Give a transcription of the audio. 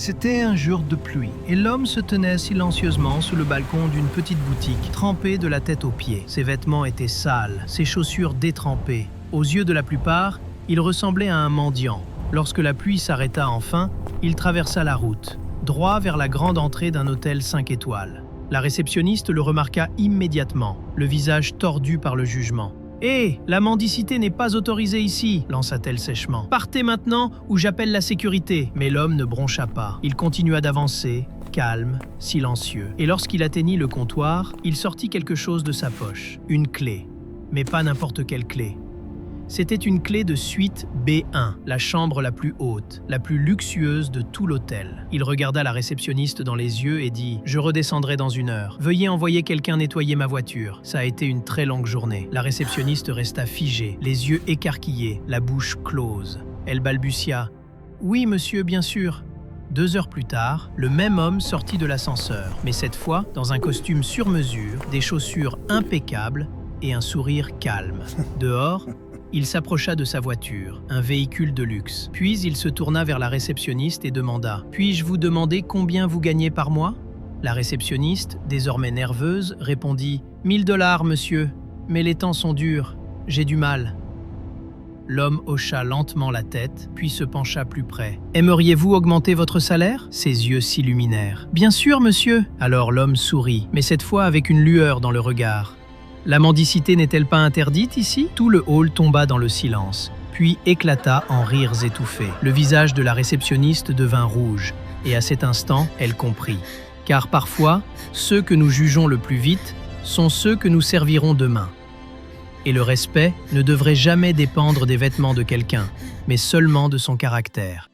C'était un jour de pluie, et l'homme se tenait silencieusement sous le balcon d'une petite boutique, trempé de la tête aux pieds. Ses vêtements étaient sales, ses chaussures détrempées. Aux yeux de la plupart, il ressemblait à un mendiant. Lorsque la pluie s'arrêta enfin, il traversa la route, droit vers la grande entrée d'un hôtel 5 étoiles. La réceptionniste le remarqua immédiatement, le visage tordu par le jugement. « Hé, la mendicité n'est pas autorisée ici !» lança-t-elle sèchement. « Partez maintenant ou j'appelle la sécurité !» Mais l'homme ne broncha pas. Il continua d'avancer, calme, silencieux. Et lorsqu'il atteignit le comptoir, il sortit quelque chose de sa poche. Une clé. Mais pas n'importe quelle clé. C'était une clé de suite B1, la chambre la plus haute, la plus luxueuse de tout l'hôtel. Il regarda la réceptionniste dans les yeux et dit « Je redescendrai dans 1 heure. Veuillez envoyer quelqu'un nettoyer ma voiture. Ça a été une très longue journée. » La réceptionniste resta figée, les yeux écarquillés, la bouche close. Elle balbutia « Oui, monsieur, bien sûr. » 2 heures plus tard, le même homme sortit de l'ascenseur, mais cette fois dans un costume sur mesure, des chaussures impeccables et un sourire calme. Dehors, il s'approcha de sa voiture, un véhicule de luxe. Puis il se tourna vers la réceptionniste et demanda « Puis-je vous demander combien vous gagnez par mois ?» La réceptionniste, désormais nerveuse, répondit « 1 000 $, monsieur. Mais les temps sont durs. J'ai du mal. » L'homme hocha lentement la tête, puis se pencha plus près. « Aimeriez-vous augmenter votre salaire ?» Ses yeux s'illuminèrent. « Bien sûr, monsieur !» Alors l'homme sourit, mais cette fois avec une lueur dans le regard. La mendicité n'est-elle pas interdite ici ? Tout le hall tomba dans le silence, puis éclata en rires étouffés. Le visage de la réceptionniste devint rouge, et à cet instant, elle comprit. Car parfois, ceux que nous jugeons le plus vite sont ceux que nous servirons demain. Et le respect ne devrait jamais dépendre des vêtements de quelqu'un, mais seulement de son caractère.